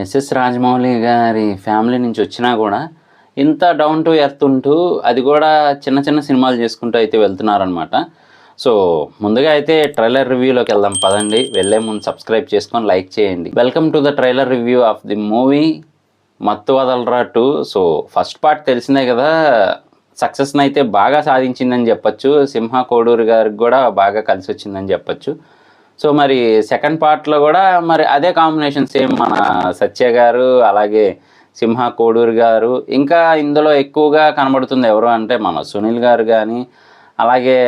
SS Rajamouli గారి family నుంచి వచ్చినా కూడా ఇంత డౌన్ టు ఎర్త్ ఉంటూ అది కూడా చిన్న చిన్న సినిమాలు చేసుకుంటూ అయితే వెళ్తున్నారనమాట. సో ముందుగా అయితే ట్రైలర్ రివ్యూలోకి వెళ్దాం పదండి. వెళ్ళే ముందు సబ్స్క్రైబ్ చేసుకొని లైక్ చేయండి. Welcome to the trailer review of the movie మత్తు వదలరా 2. సో ఫస్ట్ పార్ట్ తెలిసిందే కదా, సక్సెస్ని అయితే బాగా సాధించిందని చెప్పచ్చు. సింహ కోడూరు గారికి కూడా బాగా కలిసి వచ్చిందని చెప్పచ్చు. సో మరి సెకండ్ పార్ట్లో కూడా మరి అదే కాంబినేషన్ సేమ్, మన సత్య గారు అలాగే సింహ కోడూరు గారు. ఇంకా ఇందులో ఎక్కువగా కనబడుతుంది ఎవరు అంటే మన సునీల్ గారు కానీ అలాగే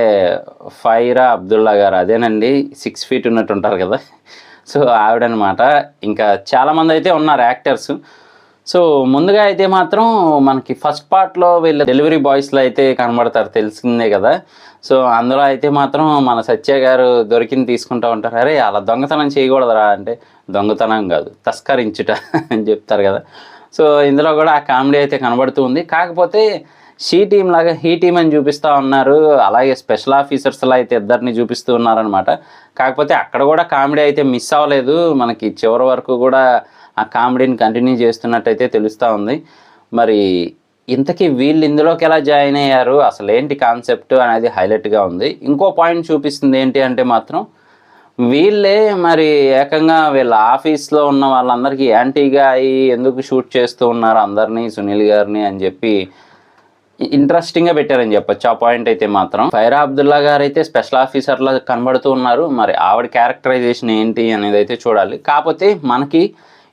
ఫైరా అబ్దుల్లా గారు, అదేనండి 6 feet ఉన్నట్టు ఉంటారు కదా, సో ఆవిడనమాట. ఇంకా చాలామంది అయితే ఉన్నారు యాక్టర్స్. సో ముందుగా అయితే మాత్రం మనకి ఫస్ట్ పార్ట్లో వీళ్ళ డెలివరీ బాయ్స్లో అయితే కనబడతారు, తెలిసిందే కదా. సో అందులో అయితే మాత్రం మన సత్య గారు దొరికింది తీసుకుంటూ ఉంటారు. అరే అలా దొంగతనం చేయకూడదురా అంటే, దొంగతనం కాదు తస్కరించుట అని చెప్తారు కదా. సో ఇందులో కూడా ఆ కామెడీ అయితే కనబడుతూ ఉంది. కాకపోతే షీ టీమ్ లాగా హీ టీమ్ అని చూపిస్తూ ఉన్నారు, అలాగే స్పెషల్ ఆఫీసర్స్లో అయితే ఇద్దరిని చూపిస్తూ ఉన్నారనమాట. కాకపోతే అక్కడ కూడా కామెడీ అయితే మిస్ అవ్వలేదు, మనకి చివరి వరకు కూడా ఆ కామెడీని కంటిన్యూ చేస్తున్నట్టయితే తెలుస్తూ ఉంది. మరి ఇంతకీ వీళ్ళు ఇందులోకి ఎలా జాయిన్ అయ్యారు, అసలు ఏంటి కాన్సెప్ట్ అనేది హైలైట్గా ఉంది. ఇంకో పాయింట్ చూపిస్తుంది ఏంటి అంటే మాత్రం వీళ్ళే మరి ఏకంగా వీళ్ళ ఆఫీస్లో ఉన్న వాళ్ళందరికీ యాంటీగా అయ్యి ఎందుకు షూట్ చేస్తూ ఉన్నారు అందరినీ, సునీల్ గారిని అని చెప్పి ఇంట్రెస్టింగ్గా పెట్టారని చెప్పొచ్చు. ఆ పాయింట్ అయితే మాత్రం ఫైరా అబ్దుల్లా గారు అయితే స్పెషల్ ఆఫీసర్లా కనబడుతూ ఉన్నారు. మరి ఆవిడ క్యారెక్టరైజేషన్ ఏంటి అనేది అయితే చూడాలి. కాకపోతే మనకి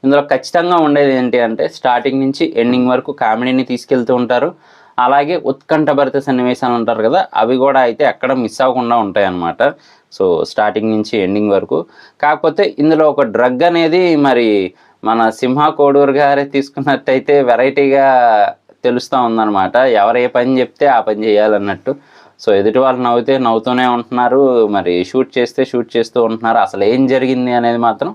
ఇందులో ఖచ్చితంగా ఉండేది ఏంటి అంటే స్టార్టింగ్ నుంచి ఎండింగ్ వరకు కామెడీని తీసుకెళ్తూ ఉంటారు. అలాగే ఉత్కంఠభరిత సన్నివేశాలు ఉంటారు కదా, అవి కూడా అయితే ఎక్కడ మిస్ అవ్వకుండా ఉంటాయి అన్నమాట. సో స్టార్టింగ్ నుంచి ఎండింగ్ వరకు. కాకపోతే ఇందులో ఒక డ్రగ్ అనేది మరి మన సింహ కోడూరు గారే తీసుకున్నట్టయితే వెరైటీగా తెలుస్తూ ఉందన్నమాట. ఎవరు ఏ పని చెప్తే ఆ పని చేయాలన్నట్టు. సో ఎదుటి వాళ్ళు నవ్వుతే నవ్వుతూనే ఉంటున్నారు, మరి షూట్ చేస్తే షూట్ చేస్తూ ఉంటున్నారు. అసలు ఏం జరిగింది అనేది మాత్రం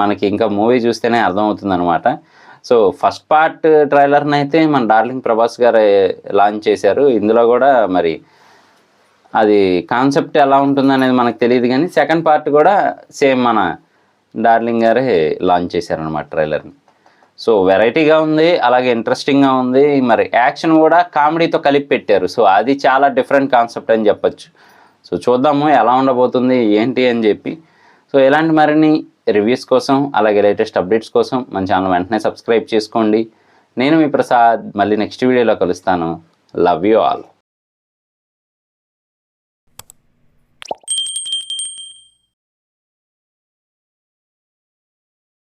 మనకి ఇంకా మూవీ చూస్తేనే అర్థమవుతుంది అనమాట. సో ఫస్ట్ పార్ట్ ట్రైలర్ని అయితే మన డార్లింగ్ ప్రభాస్ గారు లాంచ్ చేశారు. ఇందులో కూడా మరి అది కాన్సెప్ట్ ఎలా ఉంటుంది అనేది మనకు తెలియదు, కానీ సెకండ్ పార్ట్ కూడా సేమ్ మన డార్లింగ్ గారే లాంచ్ చేశారనమాట ట్రైలర్ని. సో వెరైటీగా ఉంది, అలాగే ఇంట్రెస్టింగ్గా ఉంది. మరి యాక్షన్ కూడా కామెడీతో కలిపి పెట్టారు. సో అది చాలా డిఫరెంట్ కాన్సెప్ట్ అని చెప్పచ్చు. సో చూద్దాము ఎలా ఉండబోతుంది ఏంటి అని చెప్పి. సో ఇలాంటి మరిన్ని రివ్యూస్ కోసం అలాగే లేటెస్ట్ అప్డేట్స్ కోసం మన ఛానల్ వెంటనే సబ్స్క్రైబ్ చేసుకోండి. నేను మీ ప్రసాద్, మళ్ళీ నెక్స్ట్ వీడియోలో కలుస్తాను. Love you all.